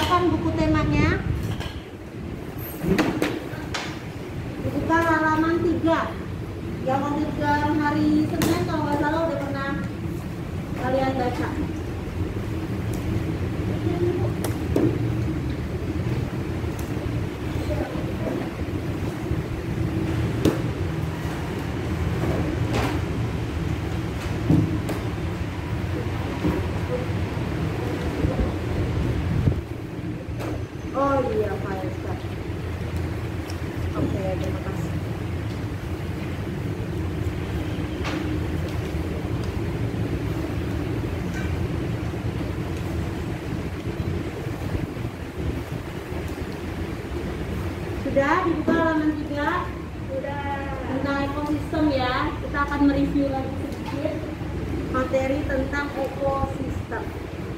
bukakan buku temanya. Dibuka halaman 3. Yang waktu hari Senin kalau nggak salah udah pernah kalian baca. Oh iya, file start. Oke, terima kasih. Sudah dibuka halaman 3? Sudah. Tentang ekosistem ya. Kita akan mereview lagi sedikit materi tentang ekosistem.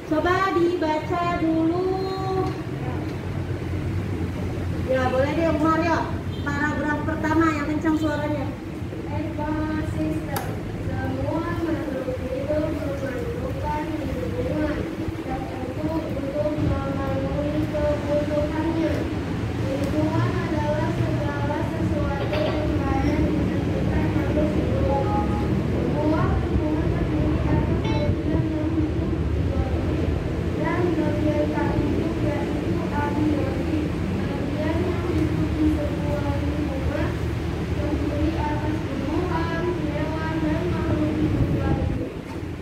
Coba dibaca dulu. Ya, boleh deh Umar ya. Paragraf pertama yang kencang suaranya. Ekosistem. Semua makhluk hidup memerlukan lingkungan tertentu untuk memenuhi kebutuhannya. Lingkungan adalah segala sesuatu yang berada di sekitar makhluk hidup. Semua lingkungan terdiri atas bagian yang hidup biotik dan bagian tak hidup yaitu abiotik. Bagian yang hidup di sebuah lingkungan terdiri atas tumbuhan, hewan, dan makhluk hidup lainnya.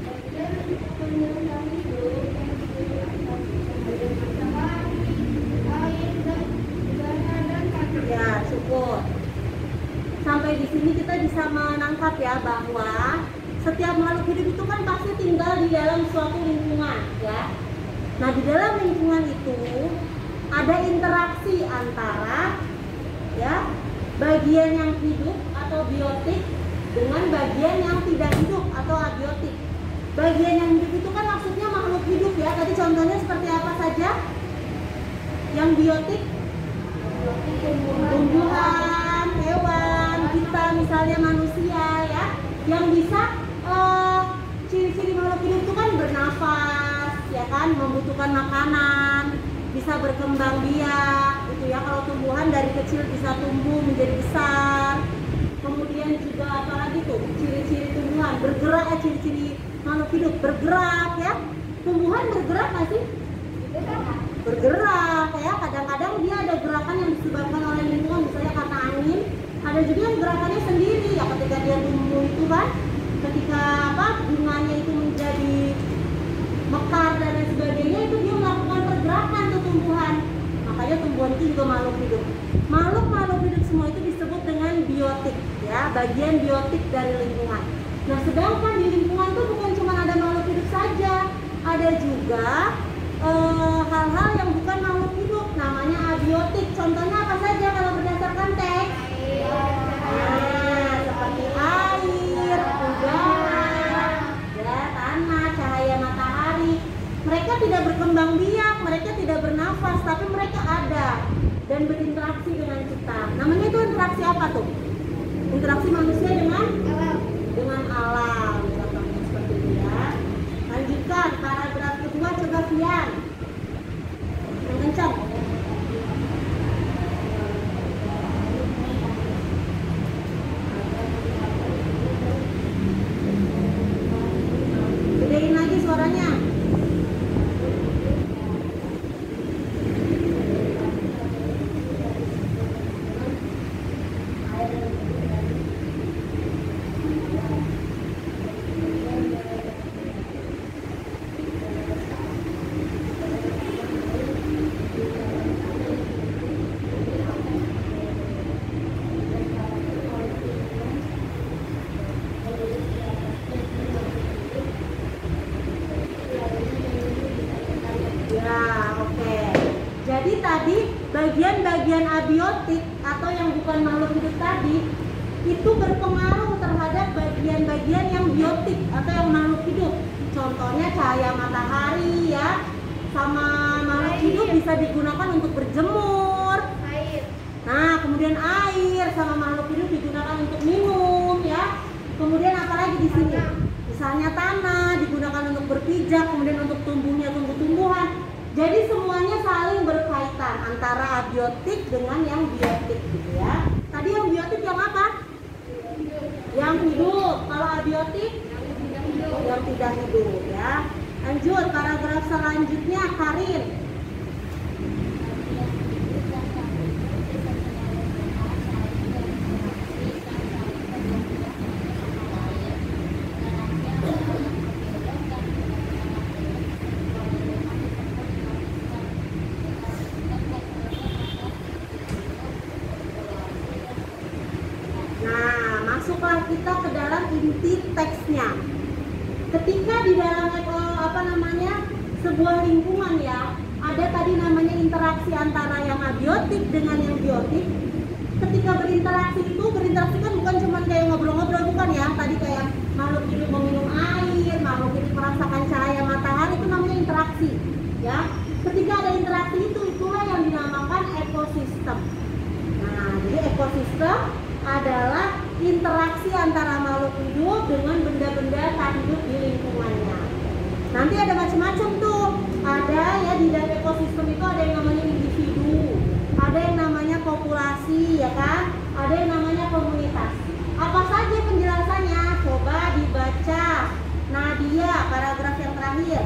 Bagian lingkungan yang tak hidup terdiri atas cahaya matahari, air, dan udara dan tanah. Ya, syukur. Sampai di sini kita bisa menangkap ya bahwa setiap makhluk hidup itu kan pasti tinggal di dalam suatu lingkungan ya. Nah, di dalam lingkungan itu ada interaksi antara ya bagian yang hidup atau biotik dengan bagian yang tidak hidup atau abiotik. Bagian yang hidup itu kan maksudnya makhluk hidup ya. Tadi contohnya seperti apa saja? Yang biotik, tumbuhan, hewan, kita misalnya manusia ya, yang bisa ciri-ciri makhluk hidup itu kan bernafas ya kan, membutuhkan makanan, bisa berkembang biak gitu ya. Kalau tumbuhan dari kecil bisa tumbuh menjadi besar. Kemudian juga apalagi tuh ciri-ciri tumbuhan, bergerak ya, ciri-ciri makhluk hidup bergerak ya. Tumbuhan bergerak nggak sih? Bergerak ya, kadang-kadang dia ada gerakan yang disebabkan oleh lingkungan, misalnya karena angin. Ada juga yang gerakannya sendiri ya, ketika dia tumbuh itu kan, ketika bunganya itu menjadi mekar dan lain sebagainya, itu dia melakukan pergerakan tuh tumbuhan. Makanya tumbuhan itu juga makhluk hidup. Makhluk hidup semua itu disebut dengan biotik ya, bagian biotik dari lingkungan. Nah, sedangkan di lingkungan itu bukan cuma ada makhluk hidup saja, ada juga hal-hal yang bukan makhluk hidup, namanya abiotik. Contohnya apa saja kalau berdasarkan teks? Nah, seperti air, udara, ya, tanah, cahaya matahari. Mereka tidak berkembang biak, mereka tidak bernafas, tapi mereka ada dan berinteraksi dengan kita. Namanya itu interaksi apa tuh? Interaksi manusia dengan alam. Contohnya seperti itu ya. Lanjutkan paragraf kedua, coba Fian. Yang kencang. Gedein lagi suaranya. Jadi tadi bagian-bagian abiotik atau yang bukan makhluk hidup tadi itu berpengaruh terhadap bagian-bagian yang biotik atau yang makhluk hidup. Contohnya cahaya matahari ya, sama makhluk hidup bisa digunakan untuk berjemur. Nah, kemudian air sama makhluk hidup digunakan untuk minum ya. Kemudian apalagi di sini? Misalnya tanah digunakan untuk berpijak, kemudian untuk tumbuhnya tumbuh-tumbuhan. Jadi semuanya saling berkaitan antara abiotik dengan yang biotik gitu ya. Tadi yang biotik yang apa? Yang hidup. Kalau abiotik yang tidak hidup ya. Lanjut paragraf selanjutnya, Karin. Nah, masuklah kita ke dalam inti teksnya. Ketika di dalam sebuah lingkungan ya, ada tadi namanya interaksi antara yang abiotik dengan yang biotik. Ketika berinteraksi kan bukan cuma kayak ngobrol-ngobrol, bukan ya. Tadi kayak makhluk hidup meminum air, makhluk hidup merasakan cahaya matahari, itu namanya interaksi ya. Ketika ada interaksi itulah yang dinamakan ekosistem. Nah, jadi ekosistem adalah interaksi antara makhluk hidup dengan benda-benda tak hidup di lingkungannya. Nanti ada macam-macam tuh. Ada ya, di dalam ekosistem itu ada yang namanya individu, ada yang namanya populasi ya kan, ada yang namanya komunitas. Apa saja penjelasannya? Coba dibaca Nadia, paragraf yang terakhir.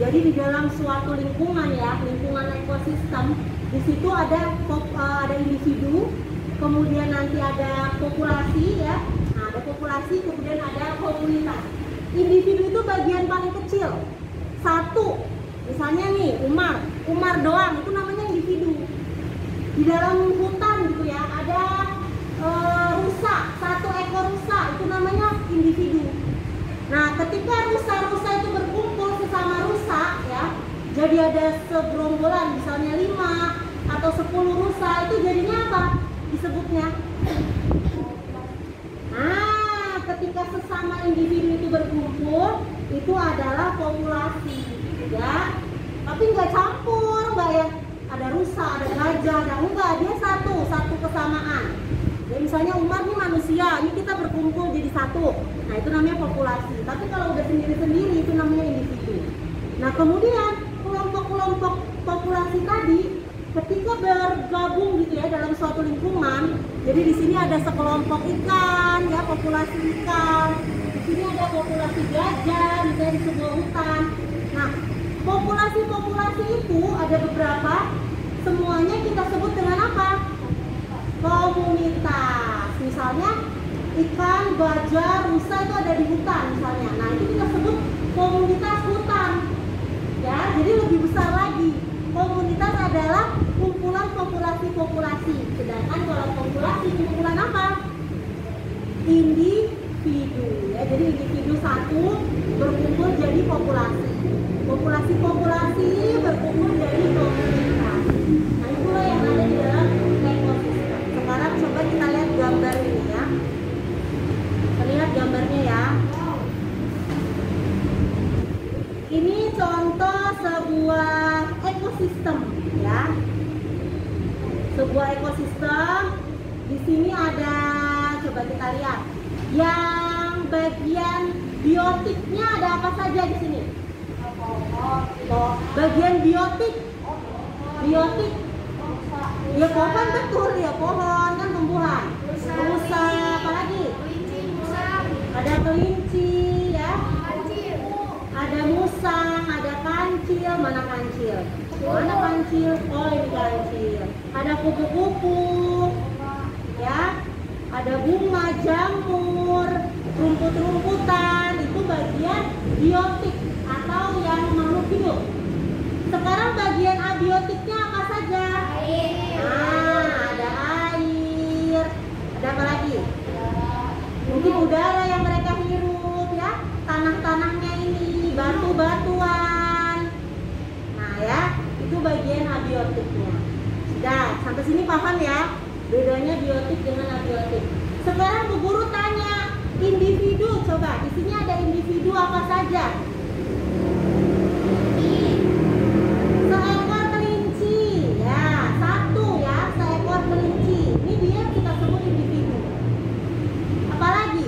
Jadi di dalam suatu lingkungan ya, lingkungan ekosistem, di situ ada individu, kemudian nanti ada populasi ya. Nah, ada populasi, kemudian ada komunitas. Individu itu bagian paling kecil. Satu, misalnya nih Umar doang, itu namanya individu. Di dalam hutan gitu ya, ada rusa, satu ekor rusa, itu namanya individu. Nah, ketika rusa-rusa itu berkumpul sesama rusa ya, jadi ada segerombolan misalnya 5 atau 10 rusa, itu jadinya apa disebutnya? Nah, ketika sesama individu itu berkumpul, itu adalah populasi ya. Tapi nggak campur, nggak ya, ada rusa, ada gajah, ada enggak, dia satu kesamaan. Ya, misalnya Umar nih manusia, ini kita berkumpul jadi satu. Nah, itu namanya populasi. Tapi kalau udah sendiri-sendiri, itu namanya individu. Nah, kemudian kelompok-kelompok populasi tadi ketika bergabung gitu ya dalam suatu lingkungan, jadi di sini ada sekelompok ikan ya, populasi ikan. Di sini ada populasi gajah misalnya di sebuah hutan. Nah, populasi-populasi itu ada beberapa, semuanya kita sebut dengan apa? Komunitas. Misalnya ikan, gajah, rusa itu ada di hutan misalnya. Nah, itu kita sebut komunitas hutan. Ya, jadi lebih besar lagi. Komunitas adalah kumpulan populasi-populasi. Sedangkan kalau populasi kumpulan apa? Individu. Ya, jadi individu satu berkumpul jadi populasi. Populasi-populasi berkumpul jadi komunitas. Nah, itulah yang ada di dalam ekosistem. Sekarang coba kita lihat gambar ini ya. Lihat gambarnya ya. Ini contoh sebuah ekosistem ya. Sebuah ekosistem. Di sini ada, coba kita lihat. Yang bagian biotiknya ada apa saja di sini? Bagian biotik. Ya pohon, betul ya, pohon kan tumbuhan. Rusa, apa lagi? Ada kelinci ya. Ada musang, ada kancil. Mana kancil? Mana kancil? Oh, ini kancil. Ada kupu-kupu ya. Ada bunga, jamur, rumput-rumputan. Itu bagian biotik atau yang makhluk hidup. abiotiknya apa saja? Nah, ada air. Ada apa lagi? Mungkin udara yang mereka hirup ya. Tanah-tanahnya ini, batu-batuan. Nah ya, itu bagian abiotiknya. Sudah, sampai sini paham ya? Bedanya biotik dengan abiotik. Sekarang Bu Guru tanya, individu, coba di sini ada individu apa saja? Seekor kelinci, ya satu ya, seekor kelinci. Ini dia kita sebut individu. Apalagi?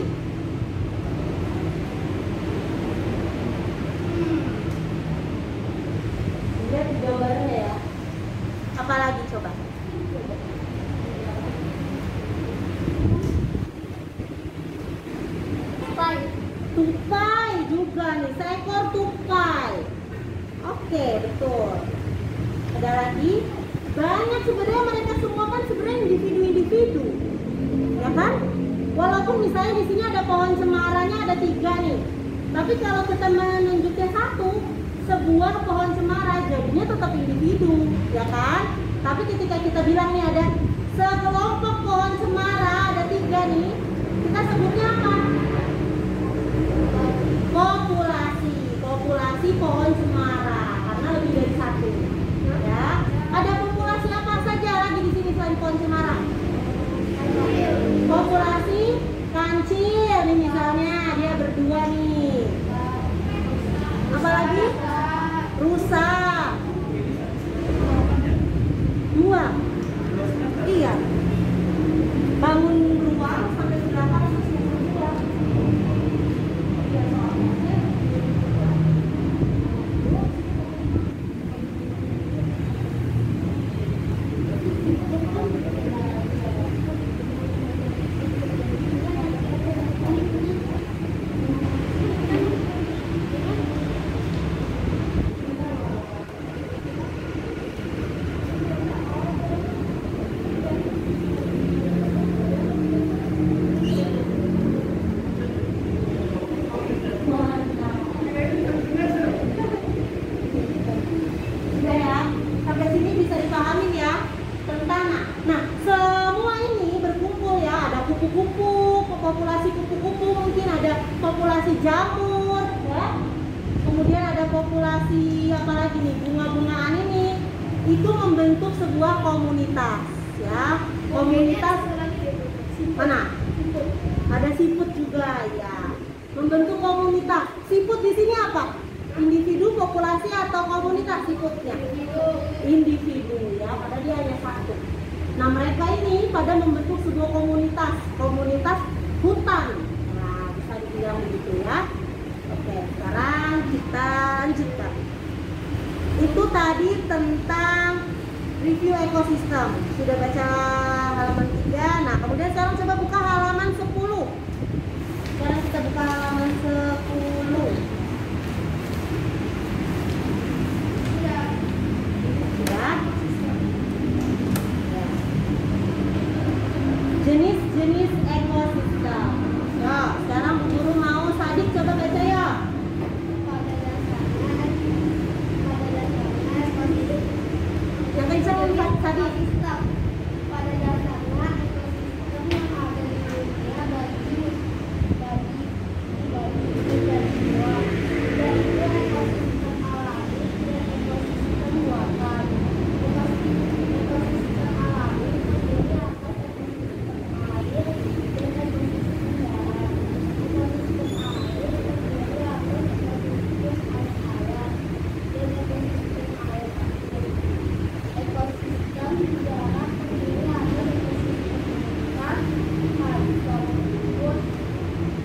Lihat di gambarnya ya. Apalagi coba? Tupai juga nih, seekor tupai. Oke, betul. Ada lagi? Banyak sebenarnya, mereka semua kan sebenarnya individu-individu, ya kan? Walaupun misalnya di sini ada pohon cemaranya ada 3 nih, tapi kalau kita menunjukkan satu, sebuah pohon cemara jadinya tetap individu, ya kan? Tapi ketika kita bilang nih ada sekelompok pohon cemara ada 3 nih, kita sebutnya apa? Populasi pohon cemara, karena lebih dari 1. Ya, ada populasi apa saja lagi di sini selain pohon cemara? Populasi kancil, nih misalnya dia berdua nih. Apalagi? Rusa. 2. Iya. Bangun ruang sampai berapa? Populasi kupu-kupu, mungkin ada populasi jamur, ya. Kemudian ada populasi apalagi nih, bunga-bungaan ini, itu membentuk sebuah komunitas, ya. Komunitas mana? Ada siput juga, ya. Membentuk komunitas. Siput di sini apa? Individu, populasi atau komunitas siputnya? Individu, ya. Padahal dia hanya 1. Nah, mereka ini pada membentuk sebuah komunitas hutan. Nah, bisa dibilang begitu ya. Oke, sekarang kita lanjutkan. Itu tadi tentang review ekosistem. Sudah baca halaman 3. Nah, kemudian sekarang coba buka halaman 10. Sekarang kita buka halaman 10. Ya. Jenis-jenis ekosistem. Ya, sekarang Bu Guru mau Sadik coba baca ya. Yang kencang Sadik. Pada dasarnya ekosistem yang ada di dunia bagi dan dua, yaitu ekosistem alami dan ekosistem buatan. Ekosistem alami terdiri atas ekosistem air dan ekosistem darat. Ekosistem air terdiri atas ekosistem air-air dan ekosistem air akhir. Ekosistem darat terdiri atas ekosistem ikan, habitat rumput,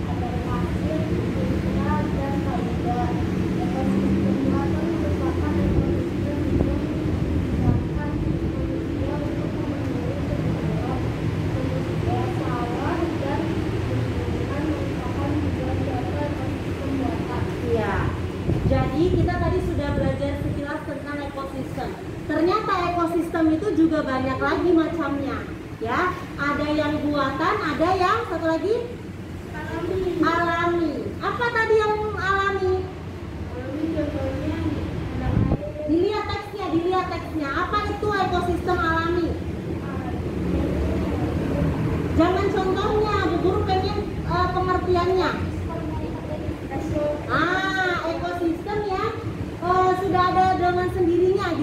ada pasir, mineral, dan taubat. Ekosistem buatan merupakan ekosistem yang digunakan manusia untuk memenuhi kebutuhan manusia. Sawah dan lingkungan merupakan juga suatu ekosistem buatan. Ya. Jadi kita tadi sudah belajar sekilas tentang ekosistem. Ternyata ekosistem itu juga banyak lagi macamnya, ya. Ada yang buatan, ada yang satu lagi alami. Apa tadi yang alami? Alami contohnya ada air. Dilihat teksnya.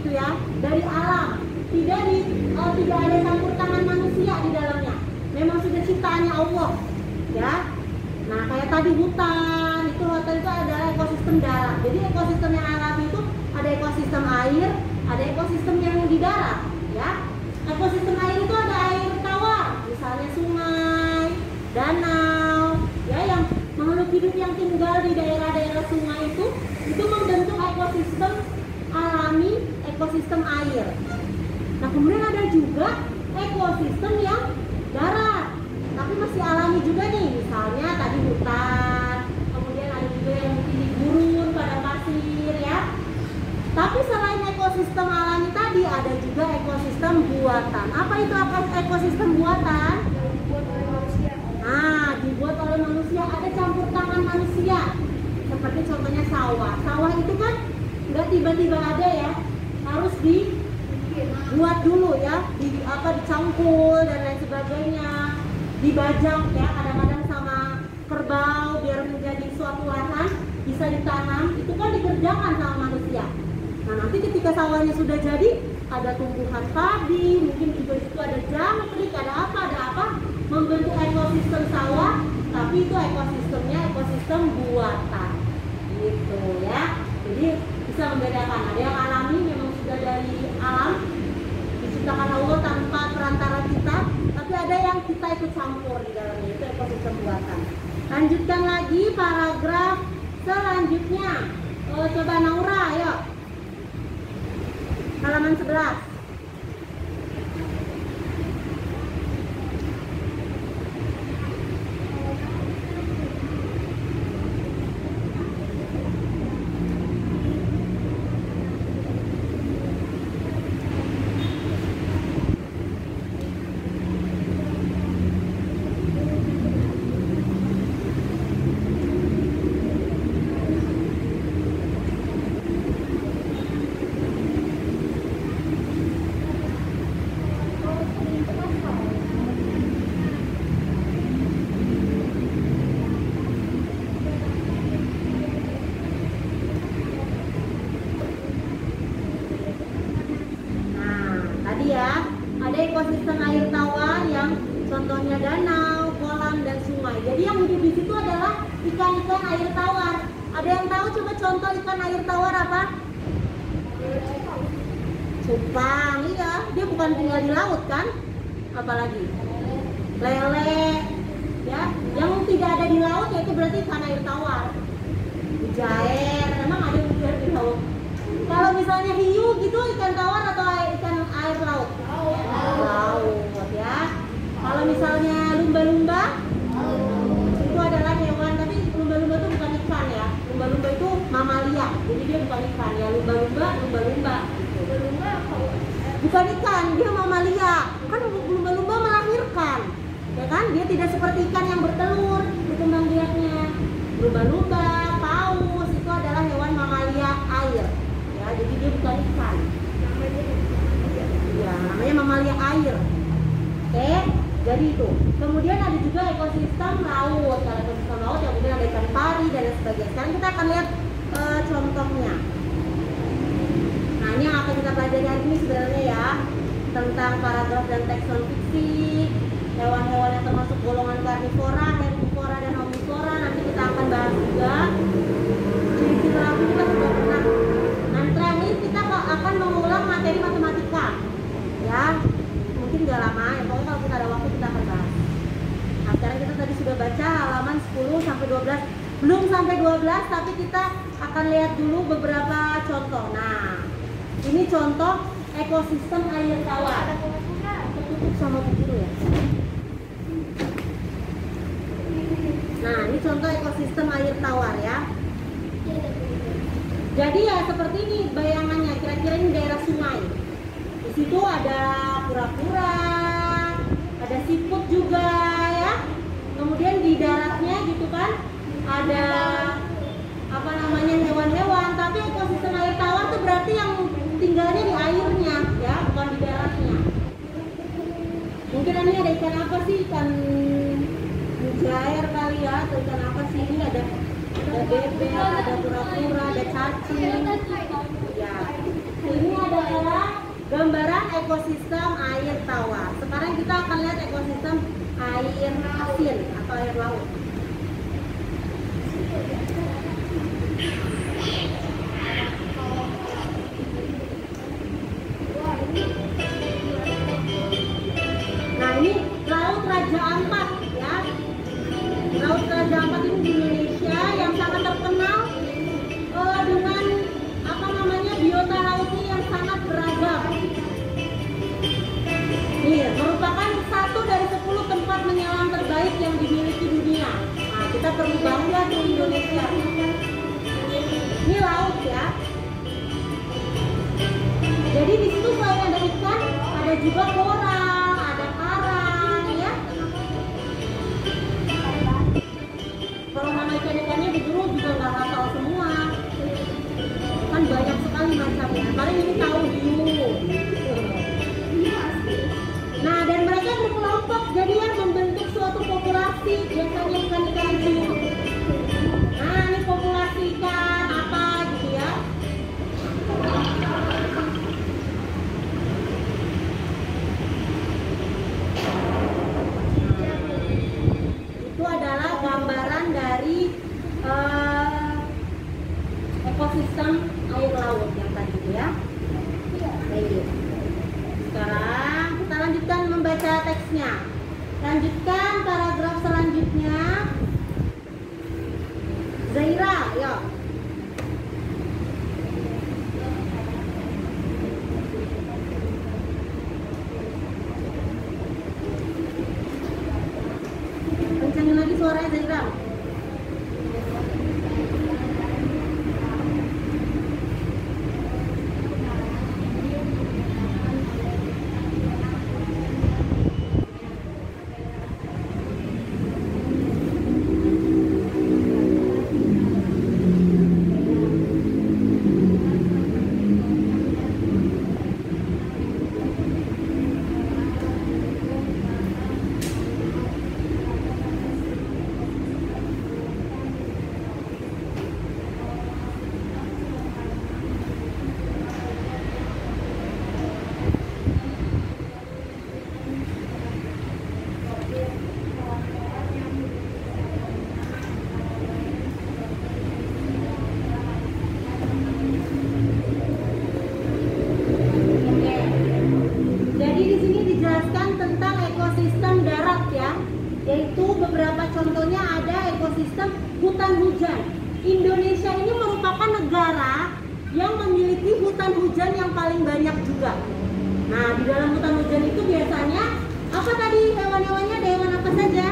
gitu ya, dari alam. Tidak ada campur tangan manusia di dalamnya. Memang sudah ciptaannya Allah, ya. Nah, kayak tadi hutan itu adalah ekosistem darat. Jadi ekosistem yang alami itu ada ekosistem air, ada ekosistem yang di darat, ya. Ekosistem air itu ada air tawar, misalnya sungai, danau, ya, yang makhluk hidup yang tinggal di daerah-daerah sungai itu membentuk ekosistem alami, ekosistem air. Nah, kemudian ada juga ekosistem yang darat, tapi masih alami juga nih, misalnya tadi hutan, kemudian ada juga yang di gurun, padang pasir, ya. Tapi selain ekosistem alami tadi, ada juga ekosistem buatan. Apa itu ekosistem buatan? Dibuat oleh manusia. Nah, dibuat oleh manusia, ada campur tangan manusia. Seperti contohnya sawah. Sawah itu kan nggak tiba-tiba ada ya, harus dibuat dulu ya, dicangkul dan lain sebagainya, dibajak ya, kadang-kadang sama kerbau biar menjadi suatu lahan bisa ditanam. Itu kan dikerjakan sama manusia. Nah, nanti ketika sawahnya sudah jadi, ada tumbuhan padi, mungkin juga itu ada jangkrik, ada apa, membentuk ekosistem sawah, tapi itu ekosistemnya ekosistem buatan, gitu ya. Jadi bisa membedakan, ada yang alami memang sudah dari alam, diciptakan Allah tanpa perantara kita, tapi ada yang kita ikut campur di dalamnya, itu ekosistem buatan. Lanjutkan lagi paragraf selanjutnya. Coba Naura, ayo. Halaman 11. Ekosistem air tawar yang contohnya danau, kolam, dan sungai. Jadi yang hidup di situ adalah ikan-ikan air tawar. Ada yang tahu coba contoh ikan air tawar apa? Cupang, iya. Dia bukan tinggal di laut kan? Apalagi lele, ya. Yang tidak ada di laut yaitu berarti ikan air tawar. Mujair, memang ada mujair di laut. Kalau misalnya hiu gitu, ikan tawar atau ikan air laut? Laut ya. Kalau misalnya lumba-lumba, itu adalah hewan, tapi lumba-lumba itu bukan ikan ya. Lumba-lumba itu mamalia, jadi dia bukan ikan ya. Lumba-lumba. Lumba-lumba Bukan ikan, dia mamalia. Kan lumba-lumba melahirkan, ya kan? Dia tidak seperti ikan yang bertelur, berkembang biaknya. Lumba-lumba, paus itu adalah hewan mamalia air. Ya, jadi dia bukan ikan. Ya, namanya mamalia air. Oke, jadi itu. Kemudian ada juga ekosistem laut. Kalau ekosistem laut yang kemudian ada ikan pari dan lain sebagainya. Sekarang kita akan lihat contohnya. Nah, ini yang akan kita pelajari hari ini sebenarnya ya, tentang paragraf dan takson fiksi, hewan-hewan yang termasuk golongan karnivora, herbivora, dan omnivora. Nanti kita akan bahas juga. Ciri-ciri perilaku kita sudah pernah. Nanti terakhir kita akan mengulang materi matematika. Ya, mungkin gak lama ya, pokoknya kalau kita ada waktu kita akan bahas. Nah, sekarang kita tadi sudah baca halaman 10 sampai 12, belum sampai 12, tapi kita akan lihat dulu beberapa contoh. Nah, ini contoh ekosistem air tawar. Tertutup sama buku ya. Nah, ini contoh ekosistem air tawar ya. Jadi ya seperti ini bayangannya, kira-kira ini daerah sungai. Di situ ada kura-kura, ada siput juga ya. Kemudian di daratnya gitu kan ada apa namanya hewan-hewan. Tapi ekosistem air tawar tuh berarti yang tinggalnya di airnya ya, bukan di daratnya. Mungkin ini ada ikan apa sih? Ikan mujair kali ya, atau ikan apa sih? Ini ada bebek, ada kura-kura, ada cacing. Ya. Ini ada gambaran ekosistem air tawar. Sekarang kita akan lihat ekosistem air asin atau air laut. Nah, ini Laut Raja Ampat ya. Laut Raja Ampat ini di Indonesia yang sangat terkenal dengan apa namanya biota lautnya yang sangat beragam. Ini merupakan satu dari 10 tempat menyelam terbaik yang dimiliki dunia. Nah, kita perlu bangga di Indonesia. Ini laut ya. Jadi di situ selain ada ikan, ada juga koral, ada karang ya. Kalau nama ikan-ikannya dulu juga nggak hafal semua. Kan banyak sekali macamnya. Paling ini tahu hiu. Nah, dan mereka berkelompok jadi yang membentuk suatu populasi, biasanya ikan-ikan hiu. Nah, ini populasi ikan apa gitu ya. Itu adalah gambaran dari ekosistem air laut yang tadi ya. Baik. Sekarang kita lanjutkan membaca teksnya. Lanjutkan paragraf selanjutnya. Zaira, yuk. Kencangin lagi suaranya Zaira. Yaitu beberapa contohnya ada ekosistem hutan hujan. Indonesia ini merupakan negara yang memiliki hutan hujan yang paling banyak juga. Nah, di dalam hutan hujan itu biasanya apa tadi hewan-hewannya? Ada hewan apa saja?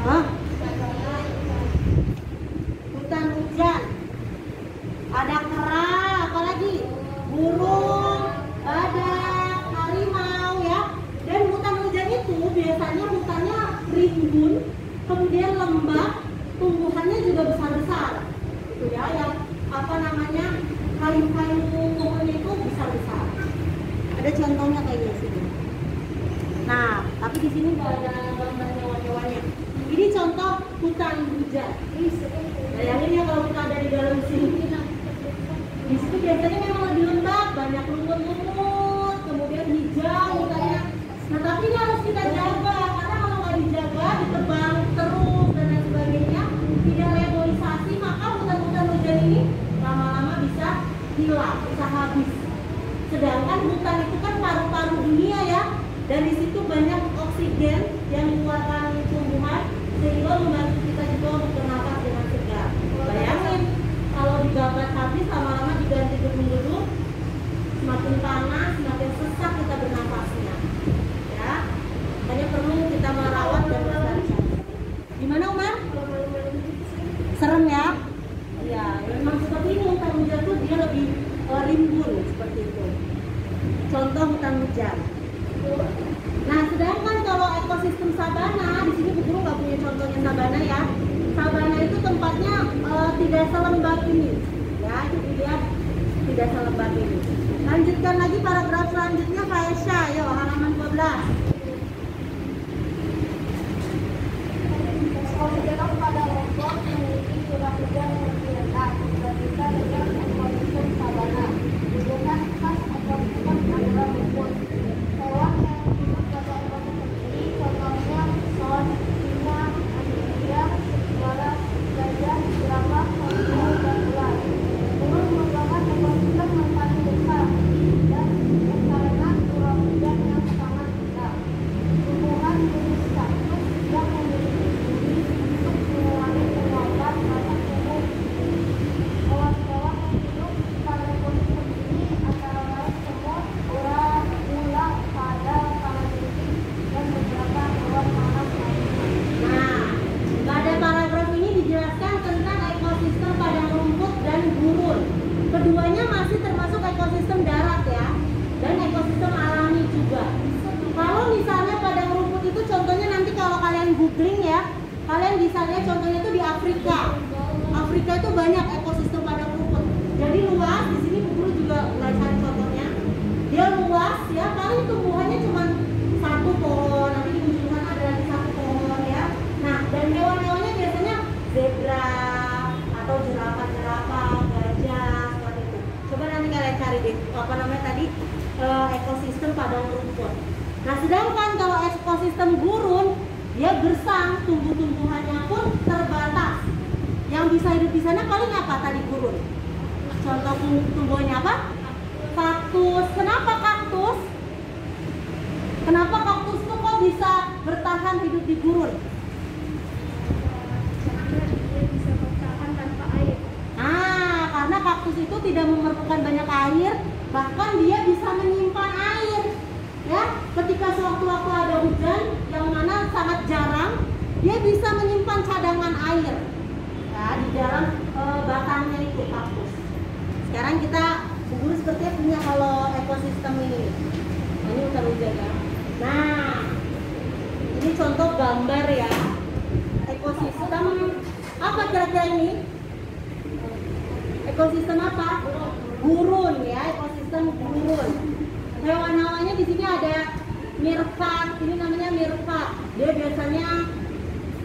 Hah? Hutan hujan. Ada kera, apa lagi? Burung, badak, harimau ya. Dan hutan hujan itu biasanya hutannya rimbun, kemudian lembab, tumbuhannya juga besar-besar. Gitu ya, yang apa namanya? Kayu-kayu pohonnya itu besar-besar. Ada contohnya kayak sini. Nah, tapi di sini nggak ada gambar hewan-hewannya. Ini contoh hutan hujan. Bayangin ya kalau kita ada di dalam sini. Di situ biasanya memang lebih lembab, banyak lumut-lumut, kemudian hijau hutannya. Nah, tapi ini harus kita jaga karena kalau nggak dijaga, ditebang terus dan lain sebagainya, tidak reboisasi, maka hutan-hutan hujan ini lama-lama bisa hilang, bisa habis. Sedangkan hutan itu kan paru-paru dunia ya, dan di situ banyak oksigen yang dikeluarkan tumbuhan sehingga membantu kita juga untuk bernafas dengan segar. Bayangin kalau digabat habis, lama-lama diganti gedung-gedung, semakin panas, semakin sesak kita bernafasnya. Ya, makanya perlu kita merawat dan melestarikan. Gimana Umar? Serem ya? Ya, memang seperti ini hutan hujan tuh dia lebih rimbun seperti itu. Contoh hutan hujan. Nah, sedangkan kalau ekosistem sabana, di sini Bu Guru nggak punya contohnya sabana ya. Sabana itu tempatnya tidak selembab ini, ya, jadi dia tidak selembab ini. Lanjutkan lagi paragraf selanjutnya, Faisya, yo halaman 12. Ekosistem pada Lombok memiliki curah hujan yang lebih rendah dibandingkan dengan ekosistem sabana. Gunungan Kalian bisa lihat contohnya itu di Afrika. Afrika itu banyak ekosistem padang rumput. Jadi luas, di sini Bu Guru juga mulai cari contohnya. Dia luas ya, paling tumbuhannya cuma satu pohon, nanti di ujung sana ada lagi satu pohon ya. Nah, dan hewan-hewannya biasanya zebra atau jerapah-jerapah, gajah seperti itu. Coba nanti kalian cari deh apa namanya tadi ekosistem padang rumput. Nah, sedangkan kalau ekosistem gurun dia gersang, tumbuh-tumbuhannya pun terbatas. Yang bisa hidup di sana paling apa tadi gurun? Contoh tumbuhannya apa? Kaktus. Kenapa kaktus? Kenapa kaktus tuh kok bisa bertahan hidup di gurun? Karena dia bisa bertahan tanpa air. Karena kaktus itu tidak memerlukan banyak air, bahkan dia bisa menyimpan air. Ya, ketika sewaktu-waktu ada hujan yang mana sangat jarang, dia bisa menyimpan cadangan air. Ya, di dalam batangnya itu kaktus. Sekarang kita Bu Guru sepertinya punya kalau ekosistem ini. Nah, ini hutan hujan ya. Nah, ini contoh gambar ya. Ekosistem apa kira-kira ini? Ekosistem apa? Gurun ya, ekosistem gurun. Hewan-hewannya di sini ada mirkat, ini namanya mirkat. Dia biasanya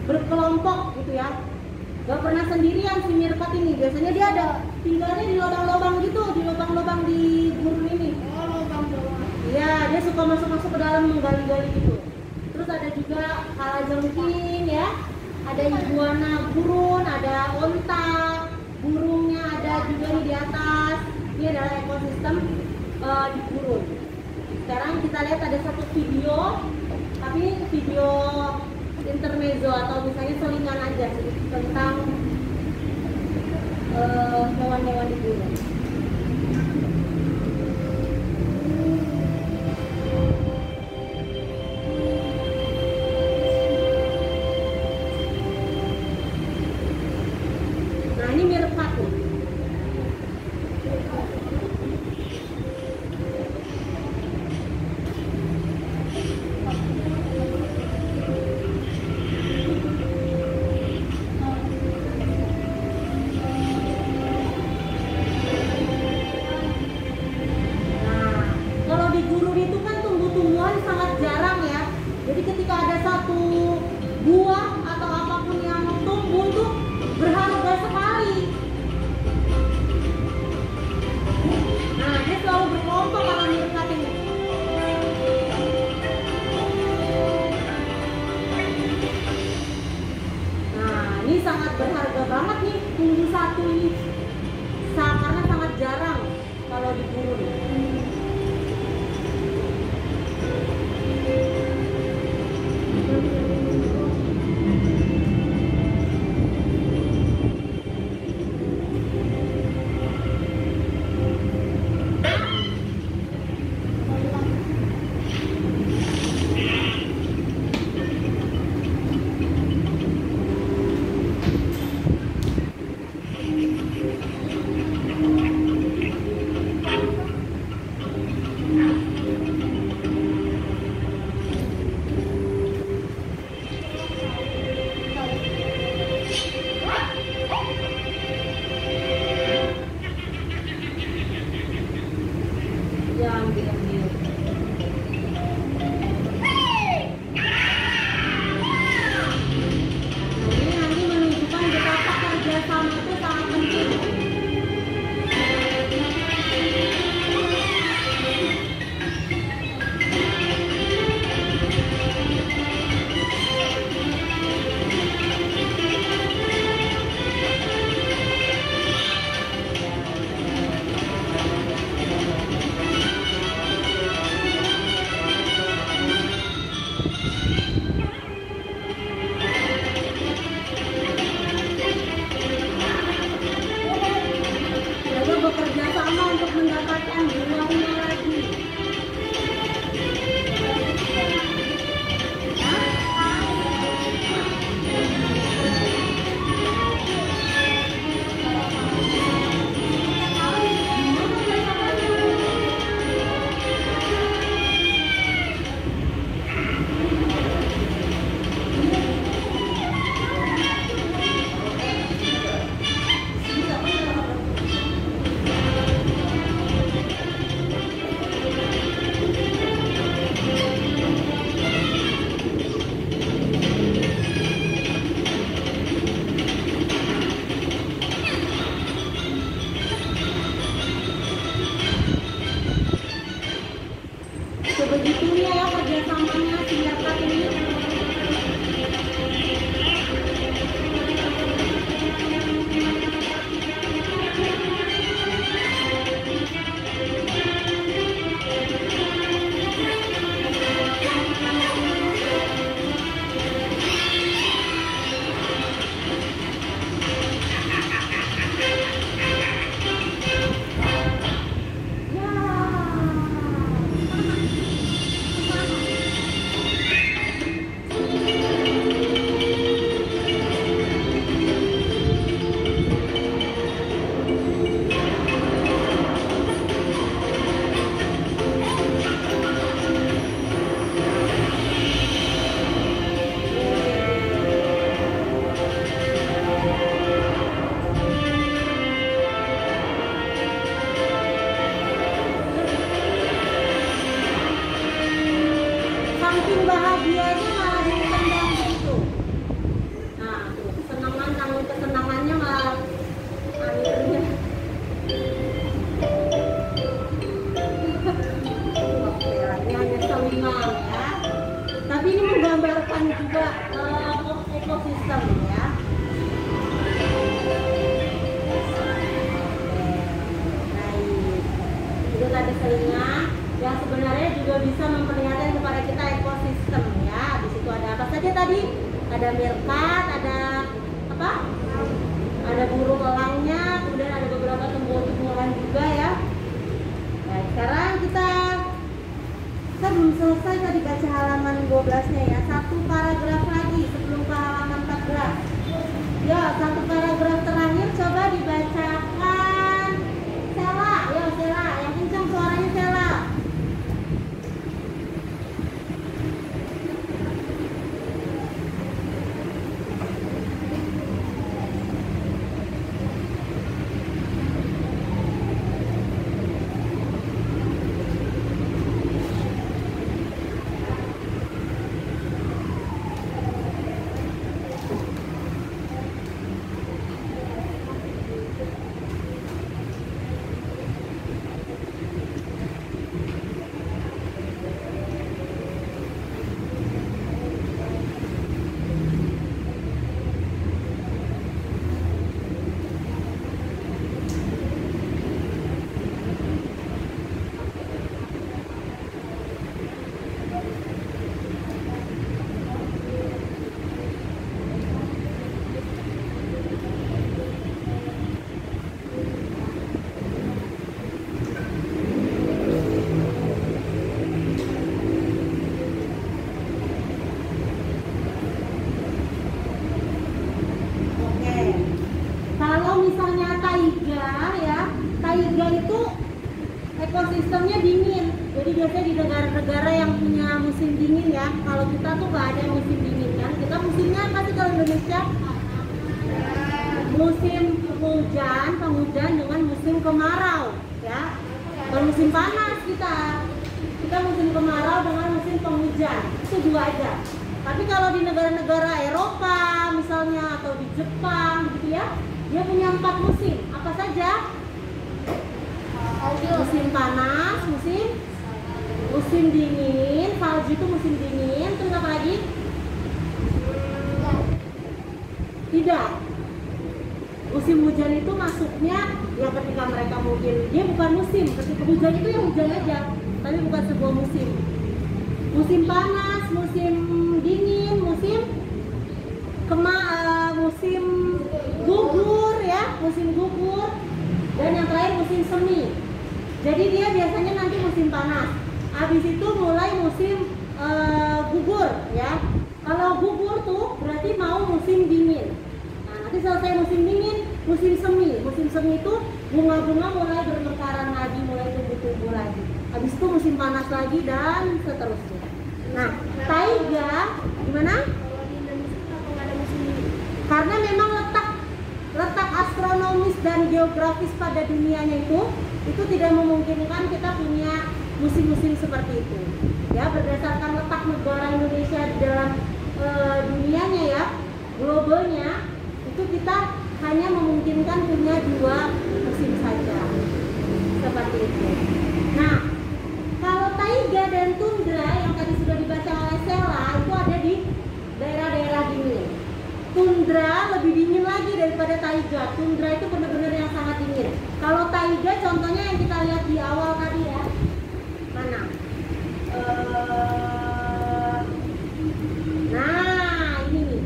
berkelompok gitu ya. Gak pernah sendirian si mirkat ini. Biasanya dia ada tinggalnya di lubang-lubang gitu, di lubang-lubang di gurun ini. Oh, lubang bawah. Iya, dia suka masuk-masuk ke dalam menggali-gali gitu. Terus ada juga kalajengking ya. Ada iguana gurun, ada onta, burungnya ada juga nih di atas. Ini adalah ekosistem di gurun. Sekarang kita lihat ada satu video, tapi video intermezzo atau misalnya selingan aja tentang hewan-hewan di gurun. Nah, ini mirip patung. Ketika ada satu buah atau apapun yang tumbuh itu berharga sekali. Nah, dia selalu berkelompok kalau mirkat ini. Nah, ini sangat berharga banget nih tumbuh satu ini, karena sangat jarang kalau di gurun. berselingan yang sebenarnya juga bisa memperlihatkan kepada kita ekosistem ya. Di situ ada apa saja tadi? Ada meerkat, ada apa? Ada burung elangnya, kemudian ada beberapa tumbuhan juga ya. Nah, sekarang kita belum selesai tadi baca halaman 12-nya ya. Satu paragraf lagi sebelum ke halaman 14. Ya, satu paragraf terakhir coba dibacakan. Sela, ya Sela, yang kencang suaranya Sela. Ekosistemnya dingin, jadi biasanya di negara-negara yang punya musim dingin ya. Kalau kita tuh nggak ada musim dingin kan, kita musimnya pasti kalau Indonesia musim penghujan dengan musim kemarau ya. Kalau musim panas kita musim kemarau dengan musim penghujan, itu dua aja. Tapi kalau di negara-negara Eropa misalnya atau di Jepang gitu ya, dia punya 4 musim. Apa saja? Musim panas, musim dingin, salju itu musim dingin, terus apa lagi? Tidak. Musim hujan itu masuknya ya ketika mereka mungkin dia bukan musim, ketika hujan itu ya hujan aja, tapi bukan sebuah musim. Musim panas, musim dingin, musim gugur ya, musim gugur, dan yang terakhir musim semi. Jadi dia biasanya nanti musim panas, habis itu mulai musim gugur ya. Kalau gugur tuh berarti mau musim dingin. Nah, nanti selesai musim dingin, musim semi. Musim semi itu bunga-bunga mulai bermekaran lagi, mulai tumbuh-tumbuh lagi. Habis itu musim panas lagi dan seterusnya. Nah, taiga gimana? Kalau di Indonesia kenapa nggak ada musim dingin? Karena memang letak astronomis dan geografis pada dunianya itu tidak memungkinkan kita punya musim-musim seperti itu. Ya, berdasarkan letak negara Indonesia di dalam dunianya ya, globalnya, itu kita hanya memungkinkan punya 2 musim saja. Seperti itu. Nah, kalau taiga dan tundra yang tadi sudah dibaca oleh Sela itu ada di daerah-daerah dingin. Tundra lebih dingin lagi daripada taiga. Tundra itu benar-benar yang sangat dingin. Kalau taiga contohnya yang kita lihat di awal tadi ya. Mana? Nah, ini nih.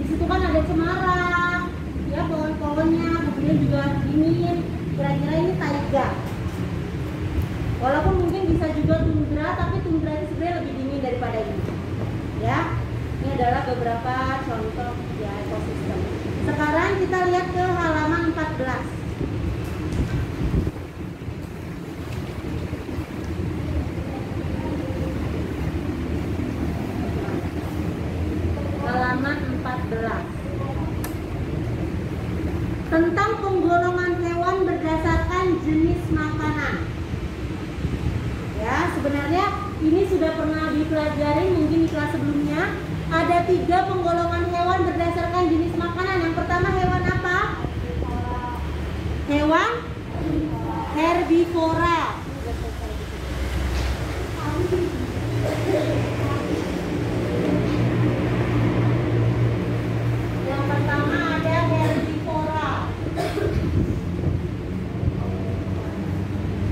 Di situ kan ada cemara. Ya, pohon-pohonnya, kemudian juga dingin. Kira-kira ini taiga. Walaupun mungkin bisa juga tundra, tapi tundra itu sebenarnya lebih dingin daripada ini. Ya. Ini adalah beberapa contoh ya ekosistem. Sekarang kita lihat ke halaman 14. Halaman 14. Tentang penggolongan hewan berdasarkan jenis makanan. Ya, sebenarnya ini sudah pernah dipelajari mungkin di kelas sebelumnya. Ada 3 penggolongan hewan berdasarkan jenis makanan. Yang pertama hewan apa? Hewan herbivora. Yang pertama ada herbivora.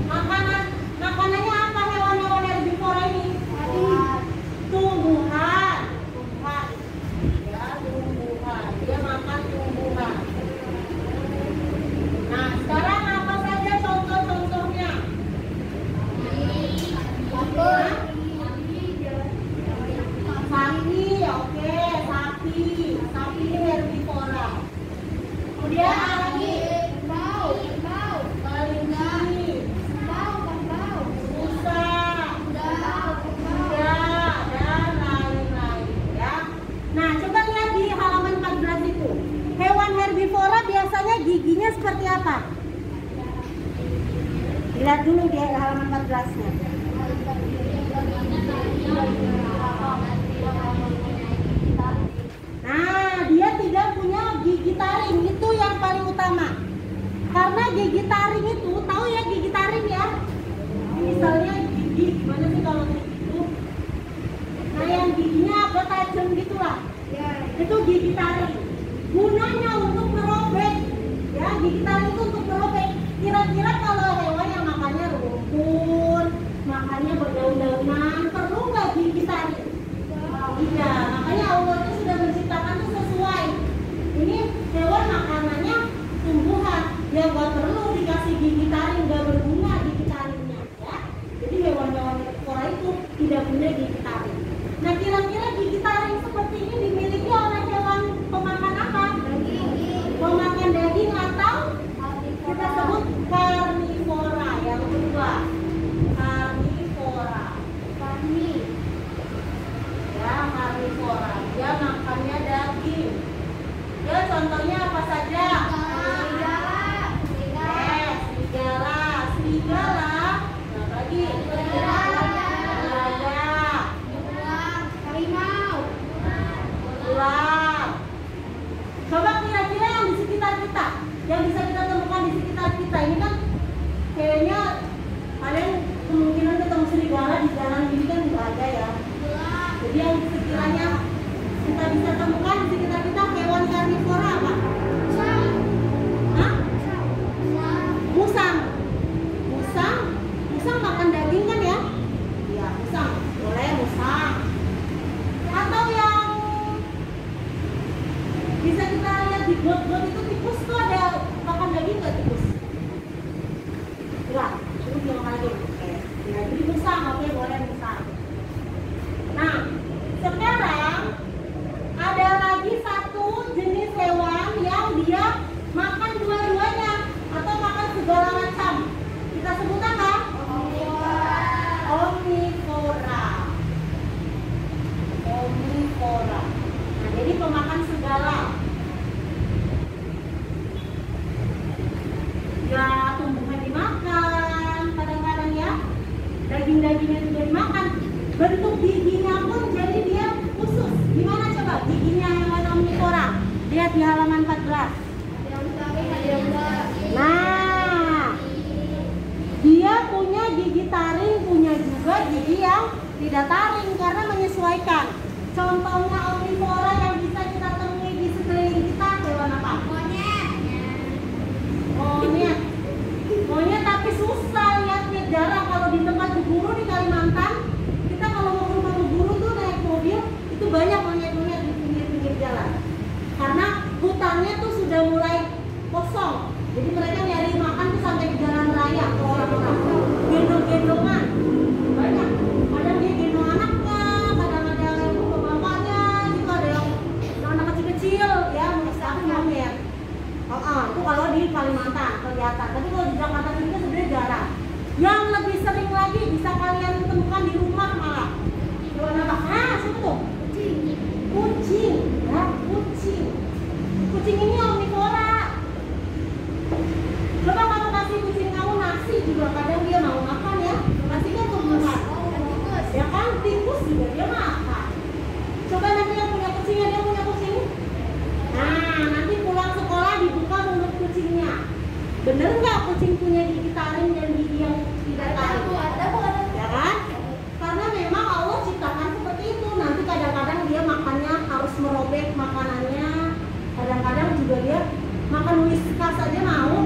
Makanan Lihat dulu di halaman 14-nya. Nah, dia tidak punya gigi taring, itu yang paling utama. Karena gigi taring itu, tahu ya gigi taring ya? Misalnya gigi, gimana sih kalau itu? Nah, yang giginya apa tajam gitulah. Itu gigi taring. Gunanya untuk merobek. Ya, gigi taring itu untuk merobek. Kira-kira kalau hewan yang makannya rumput, makannya berdaun-daunan, perlu nggak gigi taring? Tidak, makanya Allah itu sudah menciptakan itu sesuai. Ini hewan makanannya tumbuhan, ya nggak perlu dikasih gigi taring, nggak berguna gigi taringnya, ya. Jadi hewan-hewan herbivora itu tidak punya gigi taring. Nah, kira-kira gigi taring seperti ini dimiliki oleh hewan pemakan apa? Pemakan daging atau kita sebut karnivora yang kedua. Karnivora. Ya, karnivora. Dia makannya daging. Ya, contohnya apa saja? Serigala. Nah, lagi. Ular. Coba kira-kira yang di sekitar kita, yang bisa kita temukan di sekitar kita ini kan kayaknya kalian kemungkinan ketemu serigala di jalan ini kan nggak ada ya. Jadi yang sekiranya kita bisa temukan di sekitar kita hewan karnivora apa? Hah? Musang. Musang makan daging kan ya? Iya, musang. Boleh musang. Atau yang bisa kita lihat di got-got itu tikus tuh ada makan daging nggak tikus? Enggak, itu dia makan daging. Oke. Ya, jadi musang, oke boleh musang. Nah, sekarang ada lagi satu jenis hewan yang dia makan dua-duanya atau makan segala macam. Kita sebut apa? Omnivora. Nah, jadi pemakan segala. Ya, tumbuhan dimakan, kadang-kadang ya. Daging-dagingnya juga dimakan. Bentuk giginya pun jadi dia khusus. Gimana coba giginya hewan omnivora? Lihat di halaman 14. Nah, dia punya gigi taring, punya juga gigi yang tidak taring karena menyesuaikan. Contohnya omnivora yang bisa kita temui di sekeliling kita hewan apa? Monyet tapi susah lihatnya, jarang. Kalau di tempat berburu di Kalimantan, kita kalau mau ke rumah berburu tuh naik mobil itu banyak monyet-monyet di pinggir-pinggir jalan. Karena hutannya tuh sudah mulai kosong. Jadi mereka nyari makan tuh sampai di jalan raya ke orang-orang. Gendong-gendongan banyak. Kadang dia gendong anaknya, kadang ada yang bawa bapaknya, gitu ada yang anak kecil-kecil ya, misalkan monyet. Itu kalau di Kalimantan kelihatan. Tapi kalau di Jakarta ini kan sebenarnya jarang. Yang lebih sering lagi bisa kalian temukan di rumah malah. Hewan apa? Siapa tuh? Kucing. Ya, kucing. Kucing ini omnivora. Coba kamu kasih kucing kamu nasi juga kadang dia mau makan ya. Nasi kan tumbuhan. Ya kan, tikus juga dia makan. Coba nanti yang punya kucingnya, dia punya kucing. Nah, nanti pulang sekolah dibuka mulut kucingnya. Bener nggak kucing punya gigi taring dan gigi yang tidak taring? Ya kan? Karena memang Allah ciptakan seperti itu. Nanti kadang-kadang dia makannya harus merobek makanannya. Kadang-kadang juga dia makan whiskas saja mau.